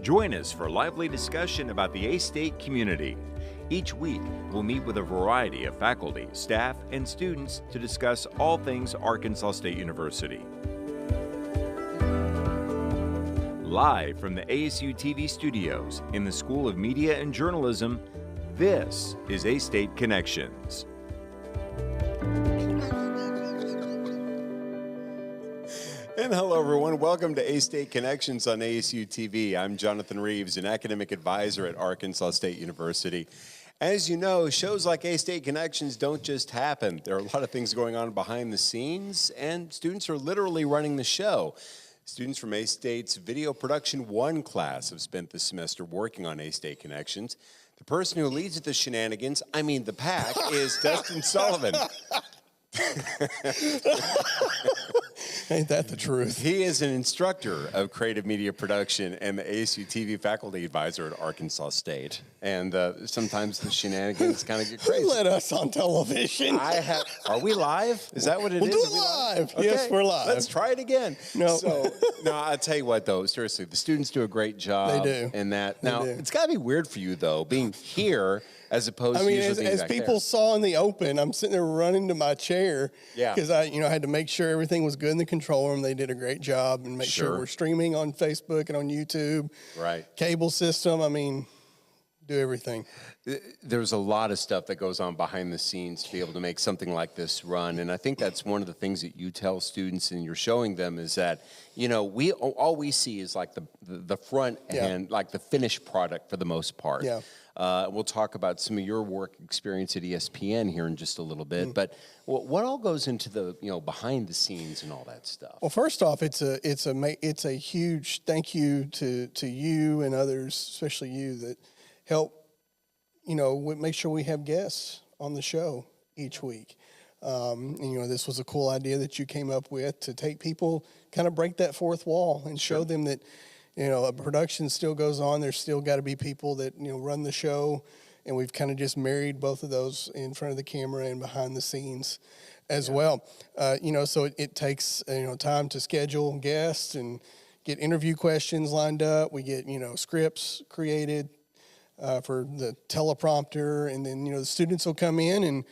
Join us for lively discussion about the A-State community. Each week, we'll meet with a variety of faculty, staff, and students to discuss all things Arkansas State University. Live from the ASU-TV studios in the School of Media and Journalism, this is A-State Connections. And hello, everyone. Welcome to A-State Connections on ASU-TV. I'm Johnathan Reaves, an academic advisor at Arkansas State University. As you know, shows like A-State Connections don't just happen. There are a lot of things going on behind the scenes, and students are literally running the show. Students from A-State's Video Production 1 class have spent this semester working on A-State Connections. The person who leads the shenanigans, the pack, is Dustin Sullivan. Ain't that the truth? He is an instructor of creative media production and the ASU-TV faculty advisor at Arkansas State. And sometimes the shenanigans kind of get crazy. Let us on television. Are we live? Is that what it is? We'll do it live. Okay. Yes, we're live. Let's try it again. No. No, I'll tell you what, though. Seriously, the students do a great job. They do. In that. They Now, do. it's got to be weird for you, though, being here as opposed to usually being as back people there. saw in the open, I'm sitting there running to my chair Yeah. because I had to make sure everything was good in the control room. They did a great job and make Sure. sure we're streaming on Facebook and on YouTube. Right. Cable system. Do everything. There's a lot of stuff that goes on behind the scenes to be able to make something like this run, and I think that's one of the things that you tell students and you're showing them is that all we see is like the front end, like the finished product for the most part. Yeah. We'll talk about some of your work experience at ESPN here in just a little bit, but what all goes into the behind the scenes and all that stuff? Well, first off, it's a huge thank you to you and others, especially you, that help make sure we have guests on the show each week. This was a cool idea that you came up with to take people, kind of break that fourth wall and show them that a production still goes on. There's still got to be people that run the show, and we've kind of just married both of those in front of the camera and behind the scenes as well. So it takes time to schedule guests and get interview questions lined up. We get scripts created for the teleprompter, and then the students will come in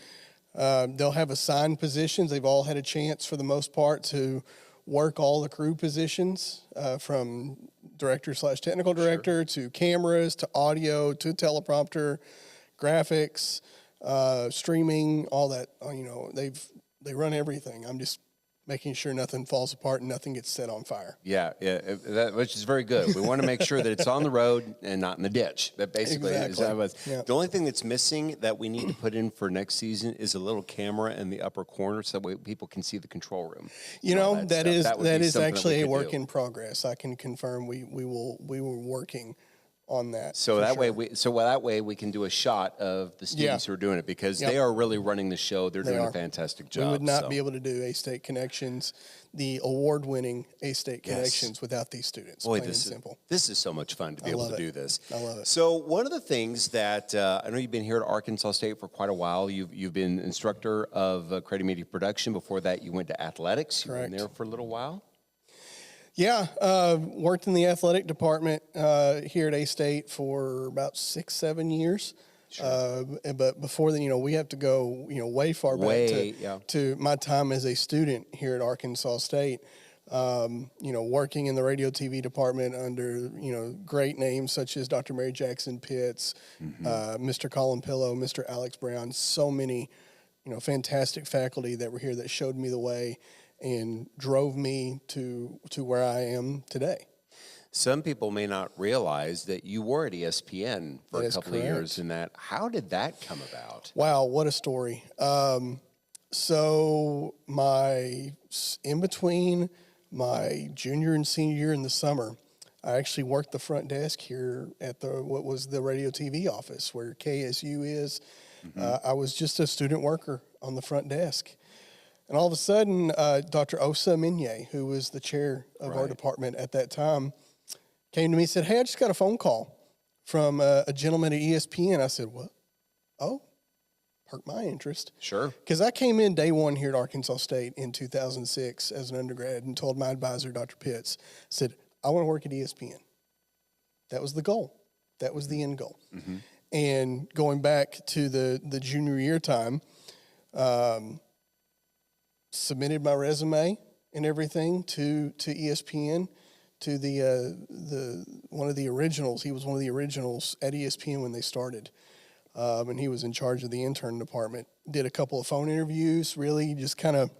and they'll have assigned positions. They've all had a chance for the most part to work all the crew positions, from director/technical director to cameras to audio to teleprompter, graphics, streaming, all that. They run everything. I'm just making sure nothing falls apart and nothing gets set on fire. Yeah, which is very good. We want to make sure that it's on the road and not in the ditch. That basically is how it was. Yeah. The only thing that's missing that we need to put in for next season is a little camera in the upper corner so that way people can see the control room. That is actually a work do. in progress. I can confirm we were working on that. So that way we can do a shot of the students who are doing it because they are really running the show. They're doing a fantastic job. We would not be able to do A-State Connections, the award-winning A-State Connections, without these students. Boy, plain and simple. This is so much fun to be able to do this. I love it. So one of the things that I know you've been here at Arkansas State for quite a while. You've been instructor of creative media production. Before that, you went to athletics. You've been there for a little while. Yeah, worked in the athletic department here at A-State for about 6-7 years. Sure. But before then, we have to go, way far back to my time as a student here at Arkansas State. Working in the radio TV department under, great names such as Dr. Mary Jackson Pitts, Mr. Colin Pillow, Mr. Alex Brown, so many, fantastic faculty that were here that showed me the way and drove me to where I am today. Some people may not realize that you were at ESPN for a couple of years in that. How did that come about? Wow, what a story. So in between my junior and senior year in the summer, I actually worked the front desk here at what was the radio TV office where KSU is. I was just a student worker on the front desk. And all of a sudden, Dr. Osa Minye, who was the chair of our department at that time, came to me and said, "Hey, I just got a phone call from a gentleman at ESPN." I said, "What? Oh, perked my interest." Sure. Because I came in day one here at Arkansas State in 2006 as an undergrad and told my advisor, Dr. Pitts, said, "I want to work at ESPN." That was the goal. That was the end goal. Mm-hmm. And going back to the junior year time, submitted my resume and everything to ESPN, to the one of the originals. He was one of the originals at ESPN when they started, and he was in charge of the intern department. Did a couple of phone interviews. Really, just kind of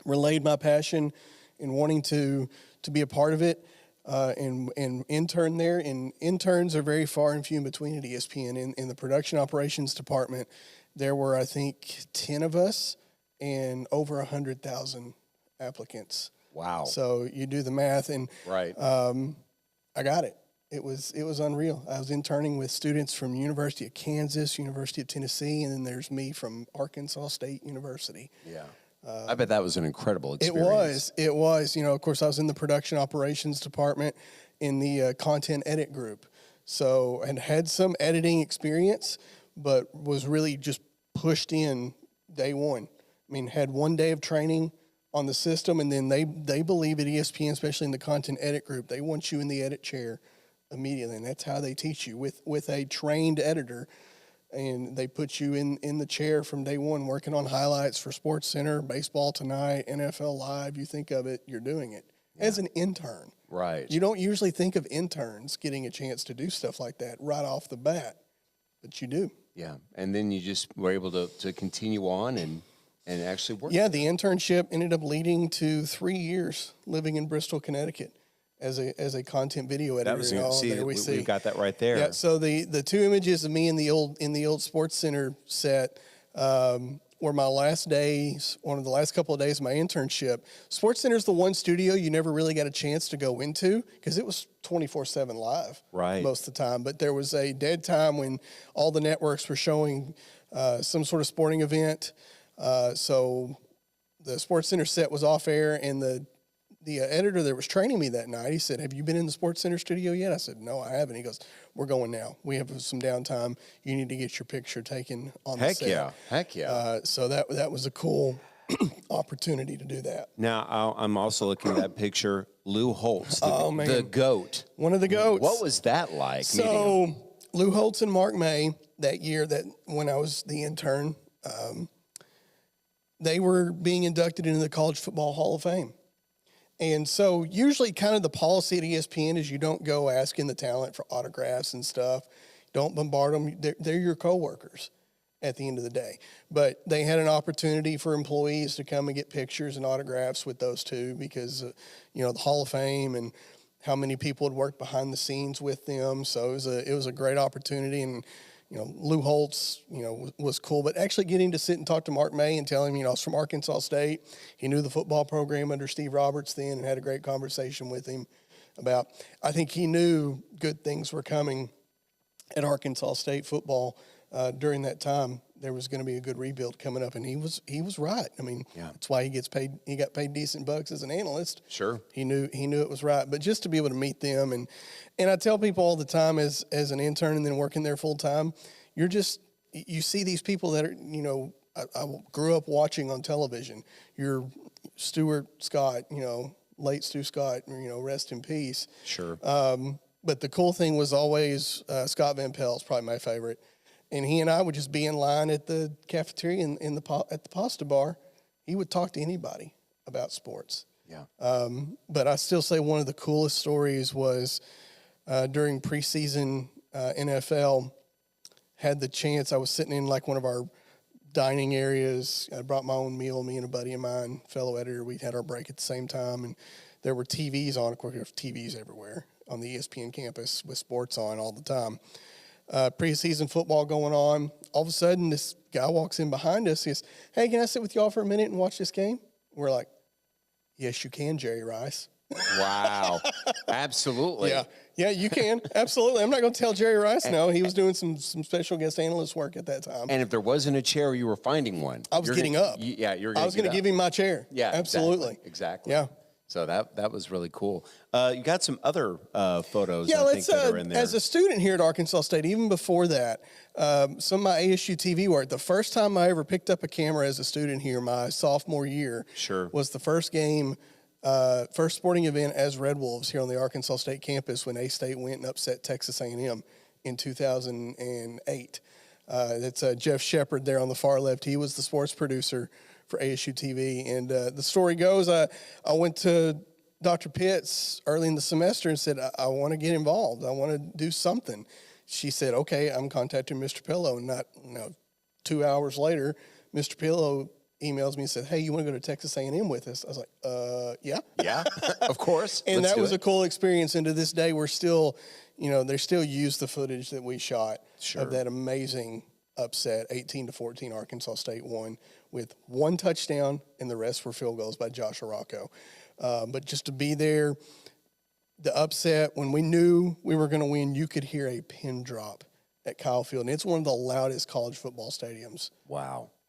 relayed my passion in wanting to be a part of it, and intern there. And interns are very far and few in between at ESPN. In the production operations department, there were, I think, 10 of us and over 100,000 applicants. Wow. So you do the math, and Right. I got it. It was unreal. I was interning with students from University of Kansas, University of Tennessee, and then there's me from Arkansas State University. Yeah. I bet that was an incredible experience. It was. You know, of course, I was in the production operations department in the content edit group. So, and had some editing experience, but was really just pushed in day one. I mean, had 1 day of training on the system, and then they believe at ESPN, especially in the content edit group, they want you in the edit chair immediately, and that's how they teach you with a trained editor. And they put you in the chair from day one, working on highlights for SportsCenter, Baseball Tonight, NFL Live. You think of it, you're doing it as an intern. Right. You don't usually think of interns getting a chance to do stuff like that right off the bat, but you do. Yeah. And then you just were able to continue on and actually work. Yeah, the internship ended up leading to 3 years living in Bristol, Connecticut, as a content video editor. That was we got that right there. Yeah. So the two images of me in the old SportsCenter set were my last days, one of the last couple of days of my internship. SportsCenter is the one studio you never really got a chance to go into because it was 24/7 live, right, most of the time. But there was a dead time when all the networks were showing some sort of sporting event. So the SportsCenter set was off air, and the editor that was training me that night, he said, "Have you been in the SportsCenter studio yet?" I said, "No, I haven't." He goes, "We're going now. We have some downtime. You need to get your picture taken on the set." Heck yeah. So that was a cool opportunity to do that. Now, I'm also looking at that picture. Lou Holtz, man. the GOAT. One of the GOATs. What was that like? So Lou Holtz and Mark May, that year that when I was the intern, they were being inducted into the College Football Hall of Fame. And so usually kind of the policy at ESPN is you don't go asking the talent for autographs and stuff. Don't bombard them. They're your coworkers at the end of the day. But they had an opportunity for employees to come and get pictures and autographs with those two because, the Hall of Fame and how many people had worked behind the scenes with them. So it was a great opportunity. And Lou Holtz, was cool. But actually getting to sit and talk to Mark May and tell him, I was from Arkansas State. He knew the football program under Steve Roberts then and had a great conversation with him about, I think he knew good things were coming at Arkansas State football during that time. There was going to be a good rebuild coming up, and he was right. I mean, That's why he gets paid. He got paid decent bucks as an analyst. Sure, he knew it was right. But just to be able to meet them, and I tell people all the time as an intern and then working there full time, you see these people that are I grew up watching on television. You're Stuart Scott, late Stu Scott, rest in peace. Sure. But the cool thing was always Scott Van Pelt's probably my favorite. And he and I would just be in line at the cafeteria at the pasta bar. He would talk to anybody about sports. Yeah. But I still say one of the coolest stories was during preseason NFL. Had the chance. I was sitting in like one of our dining areas. I brought my own meal. Me and a buddy of mine, fellow editor, we had our break at the same time, and there were TVs on. Of course, there's TVs everywhere on the ESPN campus with sports on all the time. Preseason football going on. All of a sudden, this guy walks in behind us. He says, "Hey, can I sit with y'all for a minute and watch this game?" We're like, "Yes, you can, Jerry Rice." Wow. Absolutely. Yeah, you can. Absolutely. I'm not going to tell Jerry Rice no. He was doing some special guest analyst work at that time. And if there wasn't a chair, you were finding one. I was getting up. I was going to give him my chair. Yeah, absolutely. Exactly. Yeah. So that was really cool. You got some other photos, I think, that are in there. As a student here at Arkansas State, even before that, some of my ASU-TV work, the first time I ever picked up a camera as a student here, my sophomore year, was the first game First sporting event as Red Wolves here on the Arkansas State campus when A-State went and upset Texas A&M in 2008. That's Jeff Shepard there on the far left. He was the sports producer for ASU-TV. And the story goes, I went to Dr. Pitts early in the semester and said, I want to get involved. I want to do something. She said, okay, I'm contacting Mr. Pillow. And not 2 hours later, Mr. Pillow emails me and said, hey, you want to go to Texas A&M with us? I was like, yeah. Yeah, of course. And that was a cool experience. And to this day, we're still, they still use the footage that we shot of that amazing upset. 18-14, Arkansas State won with one touchdown, and the rest were field goals by Josh Arocco. But just to be there, the upset, when we knew we were going to win, you could hear a pin drop at Kyle Field. And it's one of the loudest college football stadiums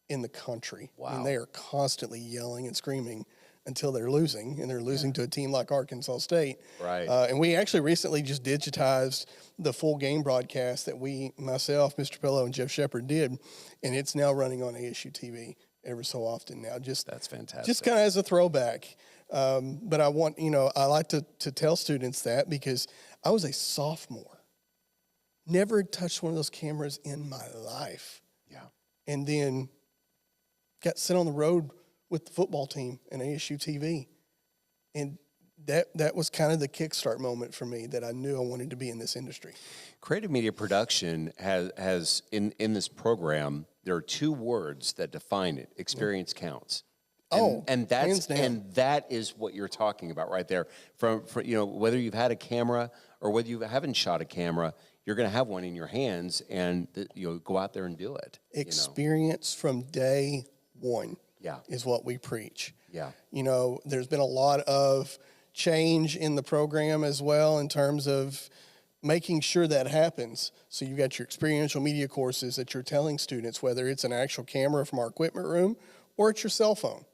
in the country. Wow. And they are constantly yelling and screaming until they're losing, and they're losing to a team like Arkansas State. Right. And we actually recently just digitized the full game broadcast that myself, Mr. Pillow, and Jeff Shepard did, and it's now running on ASU-TV every so often now. That's fantastic. Just kind of as a throwback. But I want, I like to tell students that because I was a sophomore. Never touched one of those cameras in my life. Yeah. And then got sent on the road with the football team and ASU-TV. And that was kind of the kickstart moment for me that I knew I wanted to be in this industry. Creative media production has in this program, there are two words that define it. Experience counts. And that is what you're talking about right there. From whether you've had a camera or whether you haven't shot a camera, you're going to have one in your hands, and go out there and do it. Experience from day one. Yeah. Is what we preach. Yeah. There's been a lot of change in the program as well in terms of making sure that happens. So you've got your experiential media courses that you're telling students, whether it's an actual camera from our equipment room or it's your cell phone.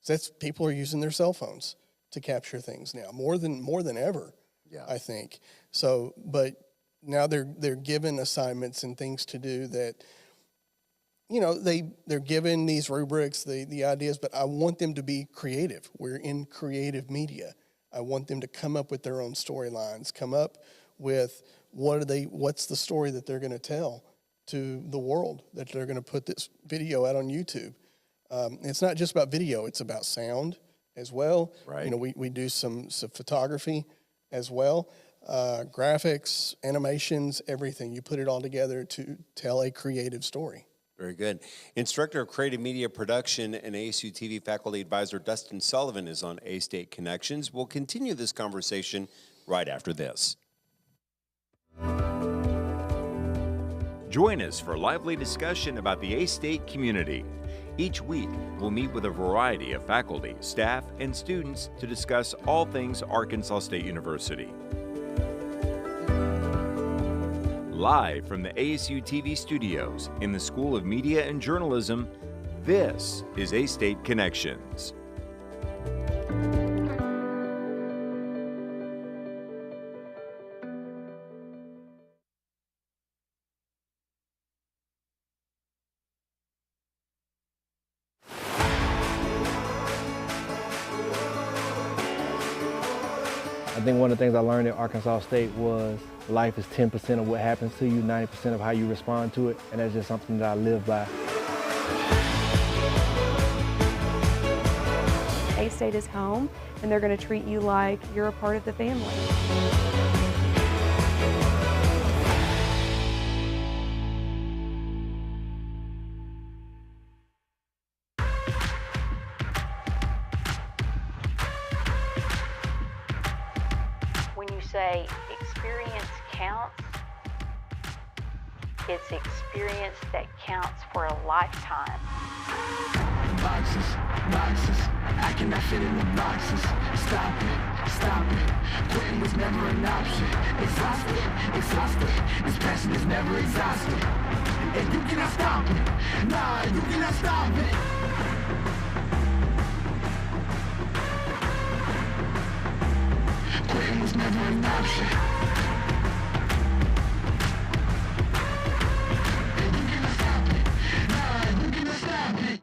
So people are using their cell phones to capture things now more than ever. Yeah. I think. So, but now they're given assignments and things to do that, they're given these rubrics, the ideas, but I want them to be creative. We're in creative media. I want them to come up with their own storylines, come up with what's the story that they're going to tell to the world, that they're going to put this video out on YouTube. It's not just about video, it's about sound as well. Right. We do some photography as well, graphics, animations, everything. You put it all together to tell a creative story. Very good. Instructor of Creative Media Production and ASU-TV Faculty Advisor Dustin Sullivan is on A-State Connections. We'll continue this conversation right after this. Join us for lively discussion about the A-State community. Each week, we'll meet with a variety of faculty, staff, and students to discuss all things Arkansas State University. Live from the ASU-TV studios in the School of Media and Journalism, this is A-State Connections. I think one of the things I learned at Arkansas State was life is 10% of what happens to you, 90% of how you respond to it, and that's just something that I live by. A-State is home, and they're going to treat you like you're a part of the family. When you say experience counts, it's experience that counts for a lifetime. Boxes, I cannot fit in the boxes. Stop it, quitting was never an option. Exhausted, this passion is never exhausted. And you cannot stop it, nah, you cannot stop it. Quitting was never an option. And you cannot stop it, nah, you cannot stop it.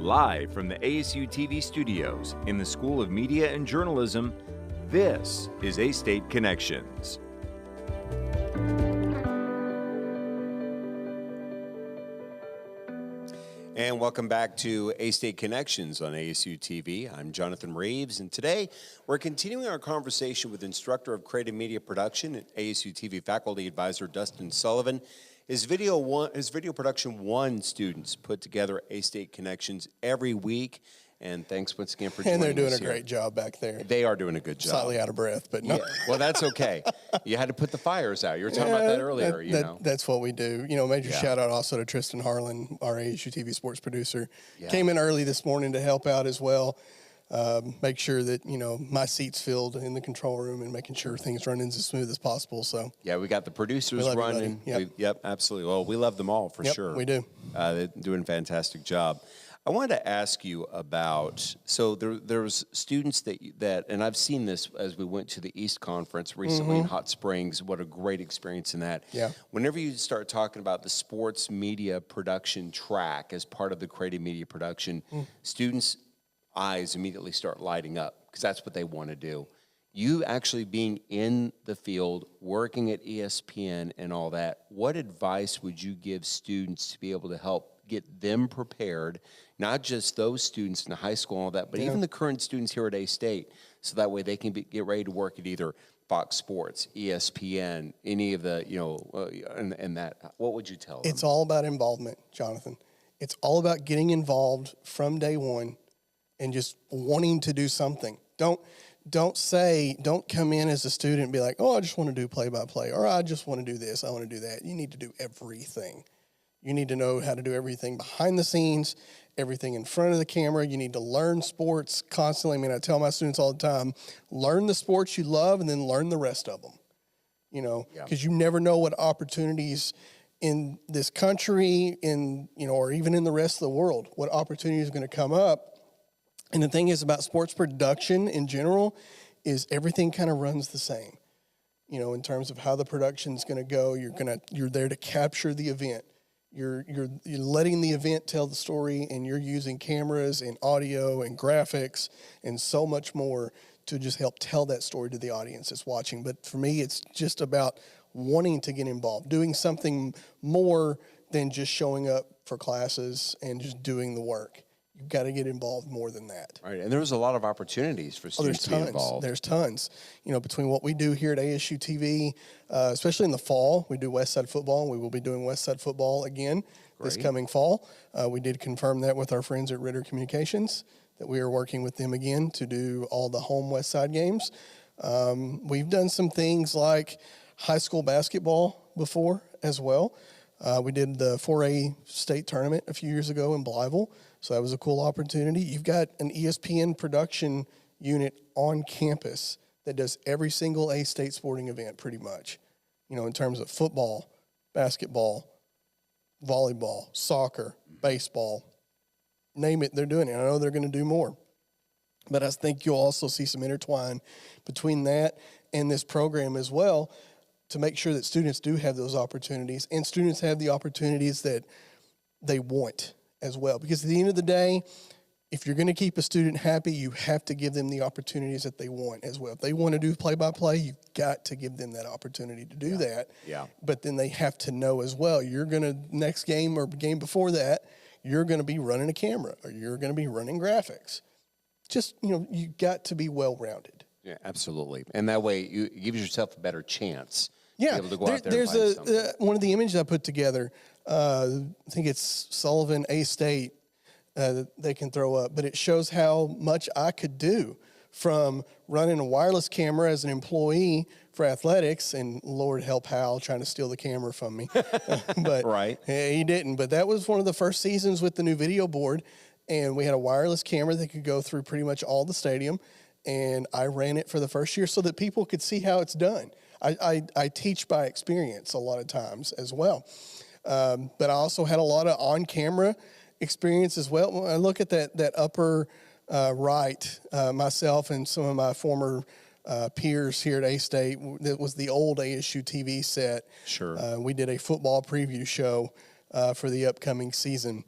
Live from the ASU-TV studios in the School of Media and Journalism, this is A-State Connections. And welcome back to A-State Connections on ASU-TV. I'm Johnathan Reaves, and today we're continuing our conversation with Instructor of Creative Media Production at ASU-TV Faculty Advisor Dustin Sullivan. His Video Production 1 students put together A-State Connections every week, and thanks once again for joining us. And they're doing a here. great job back there. They are doing a good job. Slightly out of breath, but no. Yeah. Well, that's okay. You had to put the fires out. You were talking about that earlier, you know. That's what we do. Major shout out also to Tristan Harlan, our ASU-TV sports producer. Yeah. Came in early this morning to help out as well. Make sure that, my seat's filled in the control room and making sure things running as smooth as possible. So yeah, we got the producers running. Yep. Absolutely. Well, we love them all for sure. We do. They're doing a fantastic job. I wanted to ask you about, so there's students that, and I've seen this as we went to the East Conference recently in Hot Springs. What a great experience in that. Yeah. Whenever you start talking about the sports media production track as part of the creative media production, students' eyes immediately start lighting up because that's what they want to do. You actually being in the field, working at ESPN and all that, what advice would you give students to be able to help get them prepared, not just those students in the high school and all that, but even the current students here at A-State, so that way they can get ready to work at either Fox Sports, ESPN, any of the, and that. What would you tell them? It's all about involvement, Jonathan. It's all about getting involved from day one and just wanting to do something. Don't come in as a student and be like, oh, I just want to do play-by-play, or I just want to do this, I want to do that. You need to do everything. You need to know how to do everything behind the scenes, everything in front of the camera. You need to learn sports constantly. I tell my students all the time, learn the sports you love and then learn the rest of them, because you never know what opportunities in this country, or even in the rest of the world, what opportunity is going to come up. And the thing is about sports production in general is everything kind of runs the same, in terms of how the production's going to go. You're there to capture the event. You're letting the event tell the story, and you're using cameras and audio and graphics and so much more to just help tell that story to the audience that's watching. But for me, it's just about wanting to get involved, doing something more than just showing up for classes and just doing the work. You've got to get involved more than that. Right, and there's a lot of opportunities for students to be involved. There's tons. Between what we do here at ASU-TV, especially in the fall, we do West Side football, and we will be doing West Side football again this coming fall. We did confirm that with our friends at Ritter Communications, that we are working with them again to do all the home West Side games. We've done some things like high school basketball before as well. We did the 4A state tournament a few years ago in Blytheville, so that was a cool opportunity. You've got an ESPN production unit on campus that does every single A-State sporting event pretty much, in terms of football, basketball, volleyball, soccer, baseball, name it, they're doing it. I know they're going to do more. But I think you'll also see some intertwine between that and this program as well, to make sure that students do have those opportunities, and students have the opportunities that they want as well. Because at the end of the day, if you're going to keep a student happy, you have to give them the opportunities that they want as well. If they want to do play-by-play, you've got to give them that opportunity to do that. Yeah. But then they have to know as well, you're going to, next game or game before that, you're going to be running a camera, or you're going to be running graphics. Just, you got to be well-rounded. Yeah, absolutely. And that way, you give yourself a better chance. Yeah, to be able to go out there there's and find one of the images I put together. I think it's Sullivan A-State that they can throw up, but it shows how much I could do from running a wireless camera as an employee for athletics, and Lord help Hal trying to steal the camera from me. But Right. He didn't. But that was one of the first seasons with the new video board, and we had a wireless camera that could go through pretty much all the stadium, and I ran it for the first year so that people could see how it's done. I teach by experience a lot of times as well. But I also had a lot of on-camera experience as well. When I look at that upper right, myself and some of my former peers here at A-State, that was the old ASU-TV set. Sure. We did a football preview show for the upcoming season.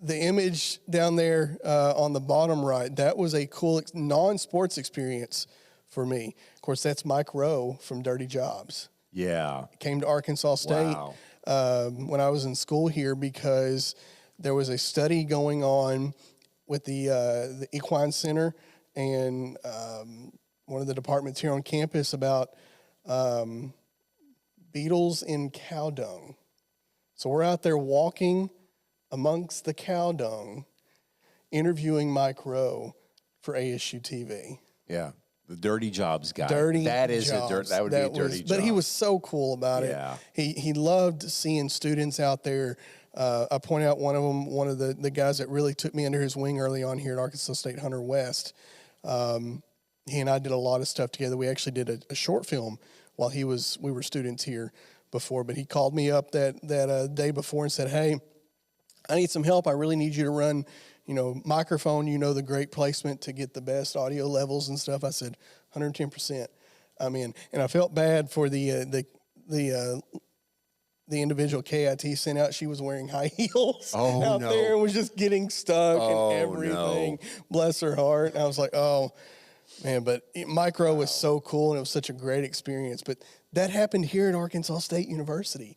the image down there on the bottom right, that was a cool non-sports experience for me. Of course, that's Mike Rowe from Dirty Jobs. Yeah. Came to Arkansas State when I was in school here because there was a study going on with the Equine Center and one of the departments here on campus about beetles in cow dung. So we're out there walking amongst the cow dung, interviewing Mike Rowe for ASU-TV. Yeah. The Dirty Jobs guy. Dirty that is Jobs. That would be a dirty job. But he was so cool about Yeah. it. He loved seeing students out there. I point out one of them, one of the guys that really took me under his wing early on here at Arkansas State, Hunter West. He and I did a lot of stuff together. We actually did a short film while we were students here before. But he called me up that day before and said, "Hey, I need some help. I really need you to run, microphone, the great placement to get the best audio levels and stuff." I said, 110%. I'm in. And I felt bad for the individual KIT sent out. She was wearing high heels out there and was just getting stuck and everything. No. Bless her heart. And I was like, oh, man. But Micro was so cool, and it was such a great experience. But that happened here at Arkansas State University.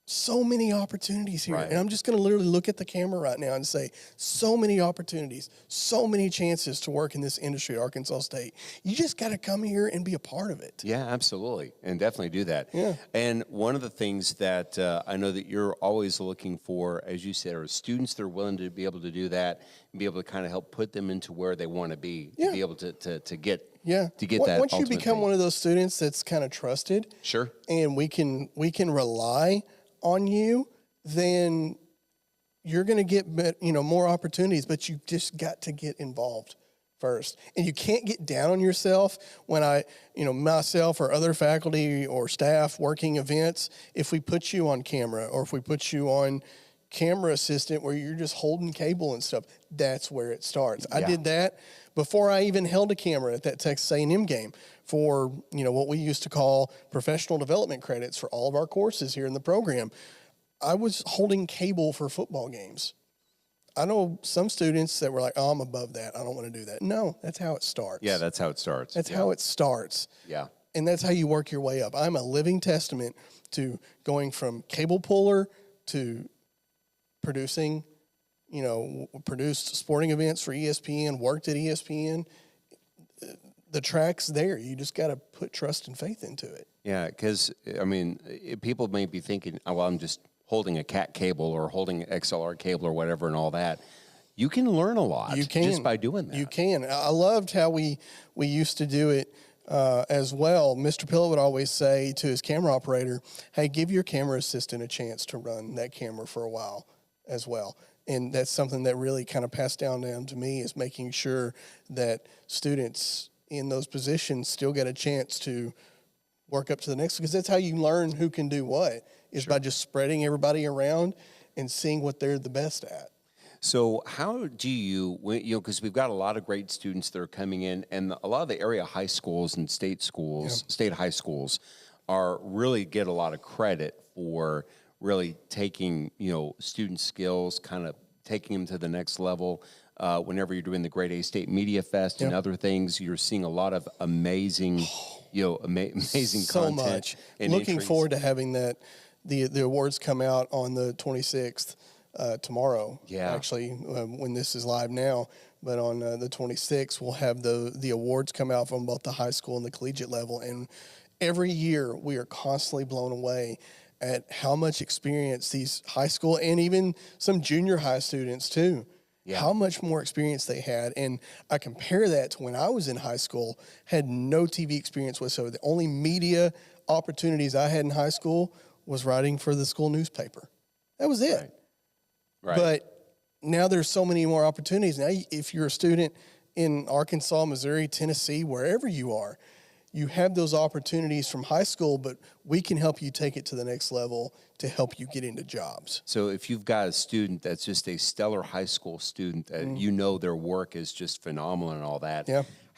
So many opportunities here. Right. And I'm just going to literally look at the camera right now and say, so many opportunities, so many chances to work in this industry at Arkansas State. You just got to come here and be a part of it. Yeah, absolutely. And definitely do that. Yeah. And one of the things that I know that you're always looking for, as you said, are students that are willing to be able to do that and be able to kind of help put them into where they want to be, to be able to get that. Once you become one of those students that's kind of trusted, sure, and we can rely on you, then you're going to get more opportunities, but you just got to get involved first. And you can't get down on yourself when myself or other faculty or staff working events, if we put you on camera or if we put you on camera assistant where you're just holding cable and stuff, that's where it starts. Yeah. I did that before I even held a camera at that Texas A&M game for, what we used to call professional development credits for all of our courses here in the program. I was holding cable for football games. I know some students that were like, oh, I'm above that. I don't want to do that. No, that's how it starts. Yeah, that's how it starts. That's how it starts. Yeah. And that's how you work your way up. I'm a living testament to going from cable puller to producing, produced sporting events for ESPN, worked at ESPN. The track's there. You just got to put trust and faith into it. Yeah, because, people may be thinking, oh, well, I'm just holding a CAT cable or holding an XLR cable or whatever and all that. You can learn a lot just by doing that. You can. I loved how we used to do it as well. Mr. Pillow would always say to his camera operator, hey, give your camera assistant a chance to run that camera for a while as well. And that's something that really kind of passed down to me, is making sure that students in those positions still get a chance to work up to the next, because that's how you learn who can do what, is by just spreading everybody around and seeing what they're the best at. So how do you, because we've got a lot of great students that are coming in, and a lot of the area high schools and state schools, state high schools, really get a lot of credit for really taking, student skills, kind of taking them to the next level. Whenever you're doing the Great A State Media Fest and other things, you're seeing a lot of amazing, amazing so content. Much. Looking forward to having the awards come out on the 26th tomorrow. Yeah, actually, when this is live now, but on the 26th we'll have the awards come out from both the high school and the collegiate level. And every year we are constantly blown away at how much experience these high school and even some junior high students too. Yeah. How much more experience they had. And I compare that to when I was in high school, had no TV experience whatsoever. The only media opportunities I had in high school was writing for the school newspaper. That was it. Right. But now there's so many more opportunities. Now, if you're a student in Arkansas, Missouri, Tennessee, wherever you are, you have those opportunities from high school, but we can help you take it to the next level to help you get into jobs. So if you've got a student that's just a stellar high school student that their work is just phenomenal and all that,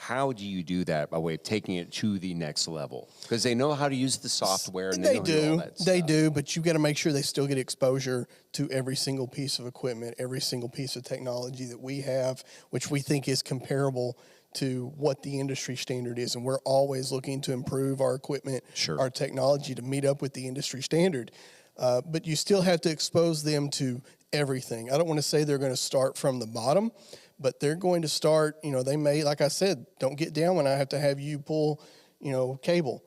How do you do that by way of taking it to the next level? Because they know how to use the software and they know all that stuff. They do, but you've got to make sure they still get exposure to every single piece of equipment, every single piece of technology that we have, which we think is comparable to what the industry standard is. And we're always looking to improve our equipment, our technology to meet up with the industry standard. But you still have to expose them to everything. I don't want to say they're going to start from the bottom, but they're going to start, they may, like I said, don't get down when I have to have you pull, cable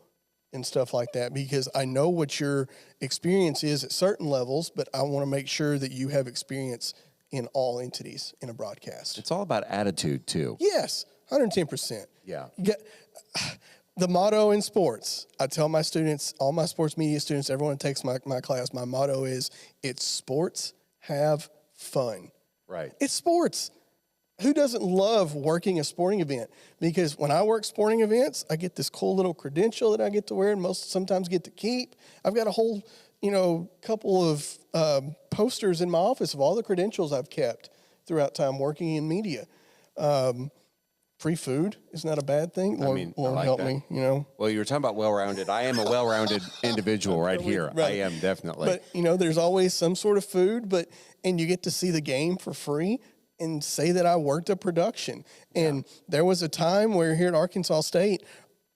and stuff like that, because I know what your experience is at certain levels, but I want to make sure that you have experience in all entities in a broadcast. It's all about attitude, too. Yes, 110%. Yeah. The motto in sports, I tell my students, all my sports media students, everyone who takes my class, my motto is, it's sports, have fun. Right. It's sports. Who doesn't love working a sporting event? Because when I work sporting events, I get this cool little credential that I get to wear and sometimes get to keep. I've got a whole, couple of posters in my office of all the credentials I've kept throughout time working in media. Free food is not a bad thing. Lord, Lord like help that. me, Well, you were talking about well-rounded. I am a well-rounded individual right here. Right. I am, definitely. But, there's always some sort of food, and you get to see the game for free and say that I worked a production. And there was a time where here at Arkansas State,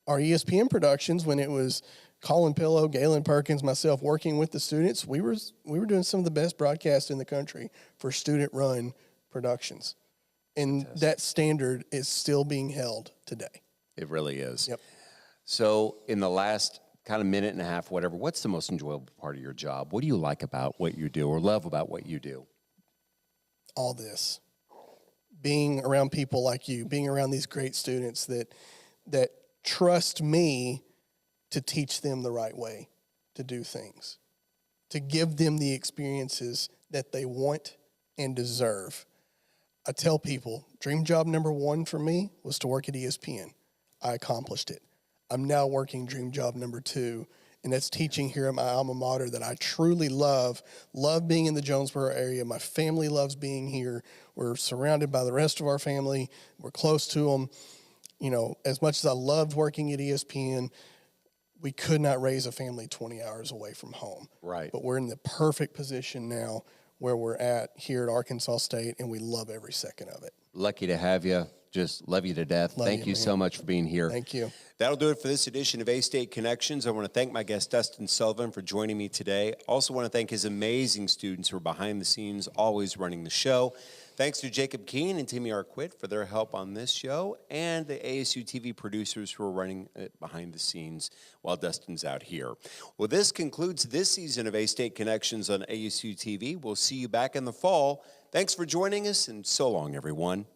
our ESPN productions, when it was Colin Pillow, Galen Perkins, myself working with the students, we were doing some of the best broadcasts in the country for student-run productions. And that standard is still being held today. It really is. Yep. So in the last kind of minute and a half, whatever, what's the most enjoyable part of your job? What do you like about what you do or love about what you do? All this. Being around people like you, being around these great students that trust me to teach them the right way to do things, to give them the experiences that they want and deserve. I tell people, dream job number one for me was to work at ESPN. I accomplished it. I'm now working dream job number two, and that's teaching here at my alma mater that I truly love being in the Jonesboro area. My family loves being here. We're surrounded by the rest of our family. We're close to them. As much as I loved working at ESPN, we could not raise a family 20 hours away from home. Right. But we're in the perfect position now where we're at here at Arkansas State, and we love every second of it. Lucky to have you. Just love you to death. Thank you so much for being here. Thank you. That'll do it for this edition of A-State Connections. I want to thank my guest, Dustin Sullivan, for joining me today. Also want to thank his amazing students who are behind the scenes, always running the show. Thanks to Jacob Keene and Timmy Arquette for their help on this show, and the ASU-TV producers who are running it behind the scenes while Dustin's out here. Well, this concludes this season of A-State Connections on ASU-TV. We'll see you back in the fall. Thanks for joining us, and so long, everyone.